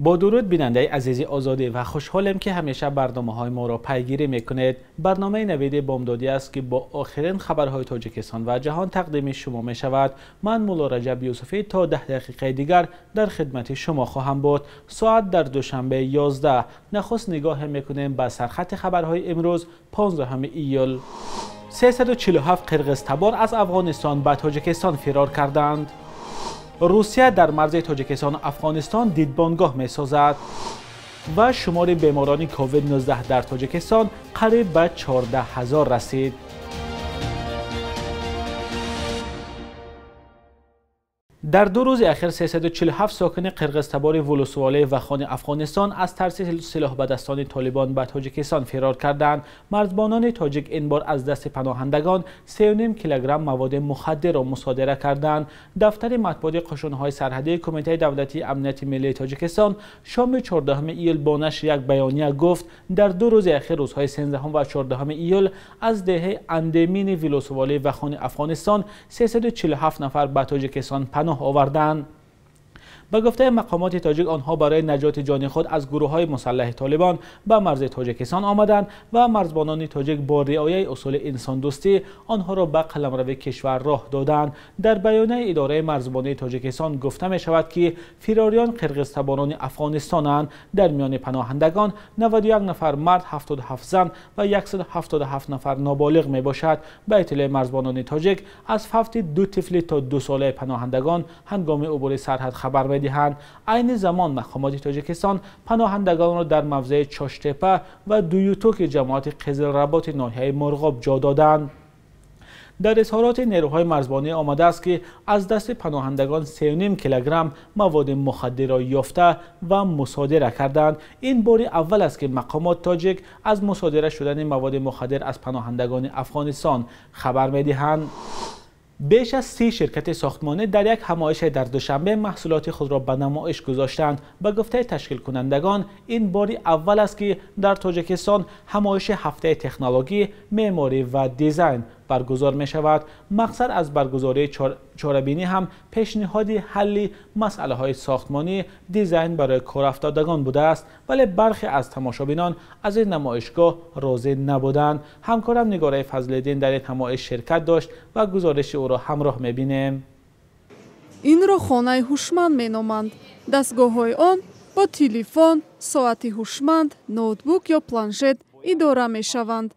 با درود بیننده عزیزی آزادی و خوشحالم که همیشه برنامه‌های ما را پیگیری میکنید. برنامه نوید بامدادی است که با آخرین خبرهای تاجیکستان و جهان تقدیم شما می شود. من مولا رجب یوسفی تا 10 دقیقه دیگر در خدمت شما خواهم بود. ساعت در دوشنبه 11. نخست نگاه میکنیم به سرخط خبرهای امروز 15 ایول. 347 قرغزتبار از افغانستان به تاجیکستان فرار کردند. روسیه در مرز تاجیکستان و افغانستان دیدبانگاه می سازد و شمار بیماران کووید 19 در تاجیکستان قریب به 14,000 رسید. در 2 روز اخیر 347 ساکن قرغزتبار ولسواله و خان افغانستان از ترس سلاح به دستان طالبان به تاجیکستان فرار کردند. مرزبانان تاجیک این بار از دست پناهندگان 3.5 کیلوگرم مواد مخدر را مصادره کردند. دفتر مطبوعات قشون‌های سرحدی کمیته دولتی امنیت ملی تاجیکستان شام 14 ایول با نشر یک بیانیه گفت در 2 روز اخیر روزهای 13 و 14 ایول از دهه اندمین ولسواله و خان افغانستان 347 نفر به تاجیکستان پناه آوردند. به گفته مقامات تاجیک آنها برای نجات جان خود از گروه‌های مسلح طالبان به مرز تاجیکستان آمدند و مرزبانان تاجیک با رعایت اصول انسان دوستی آنها را به قلمرو کشور راه دادند. در بیانیه اداره مرزبانی تاجیکستان گفته می شود که فراریان قرغزتباران افغانستانند. در میان پناهندگان 91 نفر مرد، 77 زن و 177 نفر نابالغ می باشد. به اطلاع مرزبانان تاجیک از فوت 2 طفل تا 2 ساله پناهندگان هنگام عبور سرحد خبر دهند. عین زمان مقامات تاجیکستان پناهندگان را در موضع چاشتپه و دویوتوک جماعت قزلرباط ناحیه مرغاب جا دادند. در اظهارات نیروهای مرزبانی آمده است که از دست پناهندگان 3.5 کیلوگرم مواد مخدر را یافته و مصادره کردند. این بار اول است که مقامات تاجیک از مصادره شدن مواد مخدر از پناهندگان افغانستان خبر می‌دهند. بیش از 30 شرکت ساختمانی در یک همایش در دوشنبه محصولات خود را به نمایش گذاشتند. به گفته تشکیل کنندگان این بار اول است که در تاجیکستان همایش هفته تکنولوژی، معماری و دیزاین برگزار می شود. مقصد از برگزاری چاره‌بینی هم پیشنهاد حل مسئله های ساختمانی دیزاین برای کارافتادگان بوده است، ولی برخی از تماشابینان از این نمایشگاه راضی نبودند. همکارم نگاره فضل‌الدین در این همایش شرکت داشت و گزارش او را همراه می بینیم. این را خانه هوشمند می نامند. دستگاه های آن با تلفن، ساعت هوشمند، نوتبوک یا پلانشت اداره می شوند.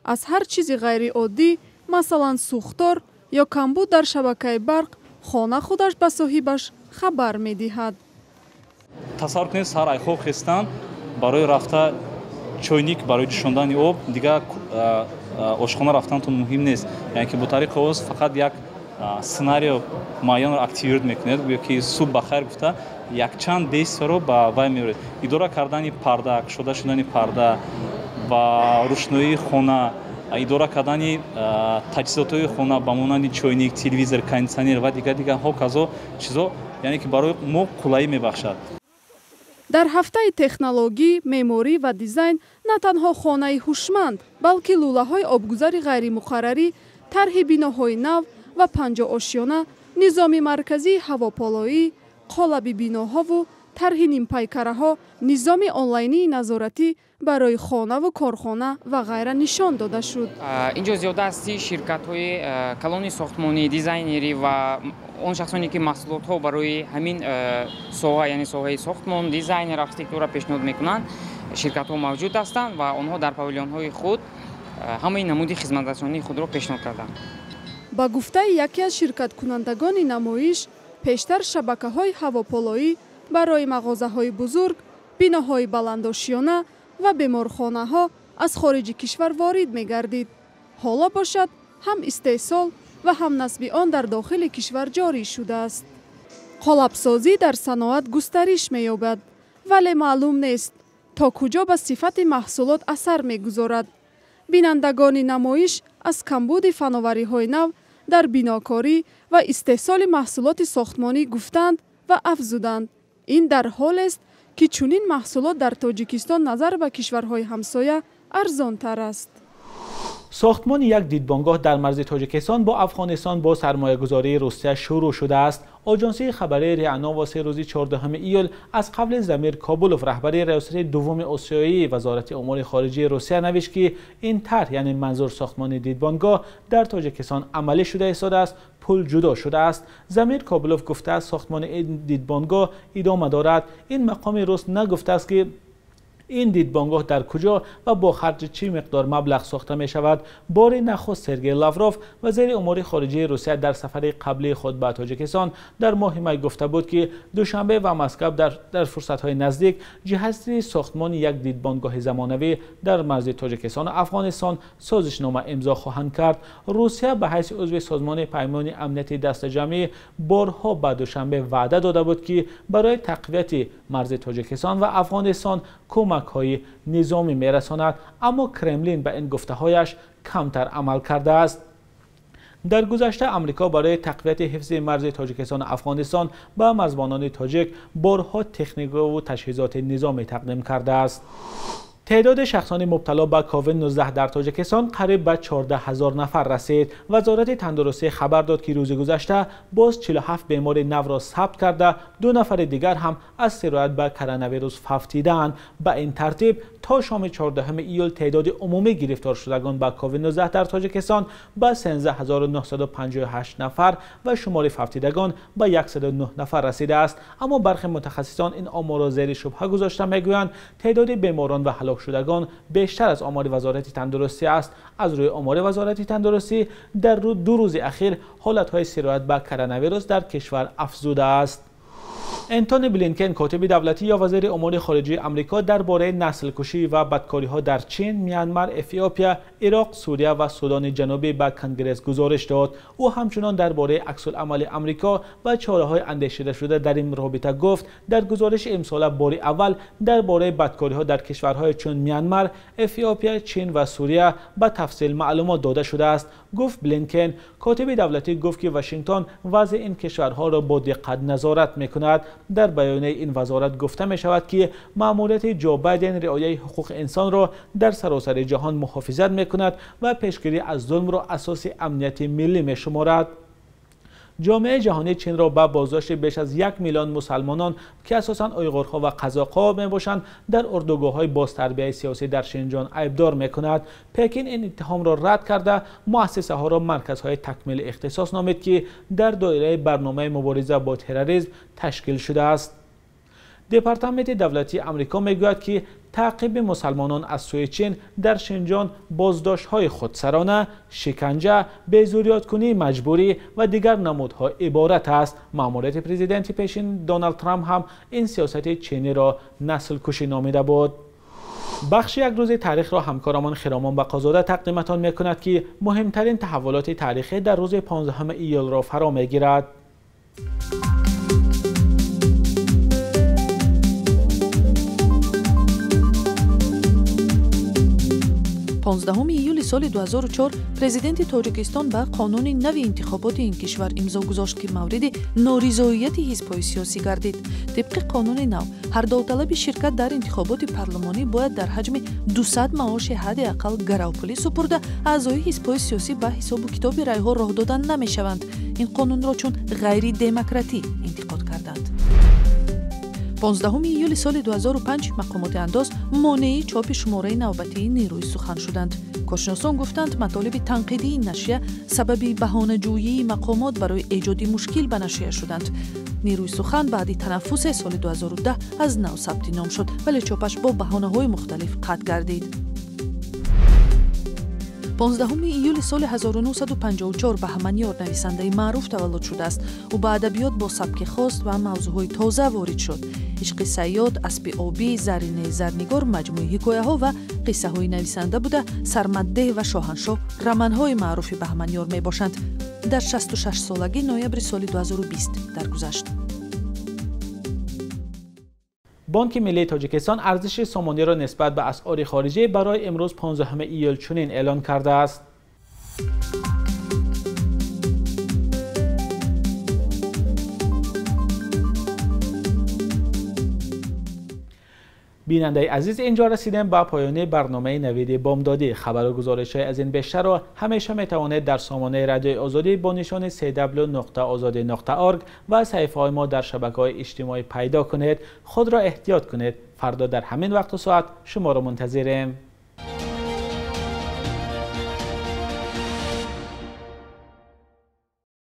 از هر چیز غیر عادی مثلا سوختار یا کمبود در شبکه برق خانه خودش به صاحبش خبر می دهد. تصور کنید سر ایخو خستن برای رفته چوینیک برای جوشاندن آب دیگه آشخانه رفتنتون مهم نیست. یعنی که با طریق اوز فقط یک سناریو معین رو اکتیویت میکنید. گویا که صبح بخیر گفته یک چند دست رو با وای میبرید. اداره کردن پرده، کشوده شدن پرده و روشنایی خانه، اداره کردن تجهیزات خانه به مانند چوینیک، تلویزیون، کاندیشنر و دیگر ها کازو چیزا یعنی که برای ما کولایی میبخشد. در هفته تکنولوژی، معماری و دیزاین نه تنها خانه هوشمند بلکه لوله‌های آبگذاری غیر مقرری، طرح بیناهای نو و 50 آشیانه، نظام مرکزی هواپالایی، قالب بیناها و طرح نیمپیکره‌ها، نظام آنلاینی نظارتی برای خانه و کارخانه و غیره نشان داده شد. اینجا زیاده است شرکت‌های کلانی ساختمانی، دیزاینری و اون شخصانی که محصولات‌ها برای همین ساحه یعنی ساحه ساختمان، دیزاین، آرکیتکتور پیشنهاد می‌کنند. شرکت‌ها موجود هستند و آنها در پاویلیون‌های خود همه نمودی خدمت‌رسانی خود را پیشنهاد کردند. با گفته یکی از شرکت کنندگان نمایش، پیشتر شبکه‌های هواپالایی برای مغازه‌های بزرگ، بیناهای بلندآشیانه و بیمارخانه‌ها از خارج کشور وارد می‌گردید. حالا باشد هم استحصال و هم نصب آن در داخل کشور جاری شده است. قالب‌سازی در صنعت گسترش می‌یابد، ولی معلوم نیست تا کجا به صفت محصولات اثر می‌گذارد. بینندگان نمایش از کمبود فناوری‌های نو در بیناکاری و استحصال محصولات ساختمانی گفتند و افزودند. این در حال است که چنین محصولات در تاجیکستان نظر به کشورهای همسایه ارزان‌تر است. ساختمان یک دیدبانگاه در مرز تاجیکستان با افغانستان با سرمایه‌گذاری روسیه شروع شده است. آژانسی خبری رئانا واسه روز 14 ایول از قبل زمیر کابولوف رهبر ریاست دوم آسیایی وزارت امور خارجه روسیه نوشت که این طرح یعنی منظور ساختمان دیدبانگاه در تاجیکستان عملی شده ایستاده است، پول جدا شده است. زمیر کابولوف گفته است ساختمان این دیدبانگاه ادامه دارد. این مقام روس نگفته است که این دیدبانگاه در کجا و با خرج چه مقدار مبلغ ساخته می شود. بار نخست سرگئی لاوروف وزیر امور خارجه روسیه در سفر قبلی خود به تاجیکستان در ماه می گفته بود که دوشنبه و مسکو در فرصت های نزدیک جهت ساختمان یک دیدبانگاه زمانوی در مرز تاجیکستان و افغانستان سازشنامه امضا خواهند کرد. روسیه به حیث عضو سازمان پیمان امنیت دست جمعی بارها به دوشنبه وعده داده بود که برای تقویت مرز تاجیکستان و افغانستان کمک های نظامی میرساند، اما کرملین به این گفته‌هایش کمتر عمل کرده است. در گذشته امریکا برای تقویت حفظ مرز تاجیکستان و افغانستان به مرزبانان تاجیک بارها تکنیک و تجهیزات نظامی تقدیم کرده است. تعداد شخصان مبتلا به کووید 19 در تاجیکستان قریب به 14,000 نفر رسید. وزارت تندرستی خبر داد که روز گذشته باز 47 بیمار نو را ثبت کرده، 2 نفر دیگر هم از سرایت به کرونا ویروس فوتیدند. به این ترتیب تا شام 14 ایول تعداد عمومی گرفتار شدگان به کووید 19 در تاجیکستان به 13958 نفر و شمار فوتیدگان به 109 نفر رسیده است. اما برخی متخصصان این آمار را زیر شبهه گذاشته میگویند تعداد بیماران و هلاک شدگان بیشتر از آمار وزارت تندرستی است. از روی آمار وزارت تندرستی در 2 روز اخیر حالت‌های سرایت به کرونا ویروس در کشور افزوده است. انتونی بلینکن کاتب دولتی یا وزیر امور خارجه آمریکا درباره نسل کشی و بدکاری‌ها در چین، میانمار، افیوپیا، عراق، سوریه و سودان جنوبی به کنگره گزارش داد. او همچنان درباره عکس‌العمل آمریکا و چاره‌های اندیشیده شده در این رابطه گفت. در گزارش امسال بار اول درباره بدکاری‌ها در کشورهای چون میانمار، افیوپیا، چین و سوریه به تفصیل معلومات داده شده است. گفت بلینکن کاتب دولتی گفت که واشنگتن وضع این کشورها را با دقت نظارت می‌کند. در بیانیه این وزارت گفته می شود که مأموریت جو بایدن رعایت حقوق انسان را در سراسر جهان محافظت می کند و پیشگیری از ظلم را اساس امنیت ملی می شمارد. جامعه جهانی چین را به بازداشت بیش از 1 میلیون مسلمانان که اساساً اویغورها و قزاق‌ها میباشند در اردوگاه‌های بازتربیه سیاسی در شینجان ایبدار میکند. پکین این اتهام را رد کرده مؤسسه ها را مرکزهای تکمیل اختصاص نامید که در دایره برنامه مبارزه با تروریسم تشکیل شده است. دپارتمنت دولتی آمریکا میگوید که تعقیب مسلمانان از سوی چین در شینجان بازداشت‌های خودسرانه، شکنجه، بی‌ضرورت‌کنی مجبوری و دیگر نمودها عبارت است. مأموریت پرزیدنت پیشین دونالد ترامپ هم این سیاست چینی را نسل کشی نامیده بود. بخش یک روز تاریخ را همکارمان خرامان بقازاده تقدیمتان می‌کند که مهمترین تحولات تاریخی در روز 15 ایول را فرا می‌گیرد. 15 ایول سال 2004 پرزیدنت تاجیکستان به قانون نوی انتخابات این کشور امضا گذاشت که مورد نارضایتی حزب‌های سیاسی گردید. طبق قانون نو هر داوطلب شرکت در انتخابات پارلمانی باید در حجم 200 معاش حداقل گراوپولی سپرده اعضای حزب‌های سیاسی به حساب و کتاب رای‌ها راه دادن نمی‌شوند. این قانون را چون غیر دموکراتی انتقاد کردند. 15 ایول سال 2005 مقامات انداز مانع چاپ شماره نوبتی نیروی سخن شدند. کارشناسان گفتند مطالب تنقیدی این نشریه سبب بهانه‌جویی مقامات برای ایجاد مشکل به نشریه شدند. نیروی سخن بعد تنفس سال 2010 از نو ثبت نام شد ولی چاپش با بهانه‌های مختلف قطع گردید. 15 ایول سال 1954 بهمنیار نویسنده معروف تولد شده است. او به ادبیات با سبک خاص و موضوعهای تازه وارد شد. عشق صیاد، اسب آبی، زرینه زرنگار مجموعه حکایه‌ها و قصه های نویسنده بوده. سرمده و شاهنشاه رمان‌های معروف بهمنیار می باشند. در 66 سالگی نوامبر سال 2020 درگذشت. بانک ملی تاجیکستان ارزش سامانه را نسبت به اسعار خارجی برای امروز 15 ایول چنین اعلان کرده است. بیننده عزیز، اینجا رسیدیم به پایان برنامه نوید بامدادی. خبر و گزارش‌های از این بیشتر را همیشه میتوانید در سامانه رادیوی آزادی با نشان www.azadi.org و صفحه‌های ما در شبکه‌های اجتماعی پیدا کنید. خود را احتیاط کنید. فردا در همین وقت و ساعت شما را منتظریم.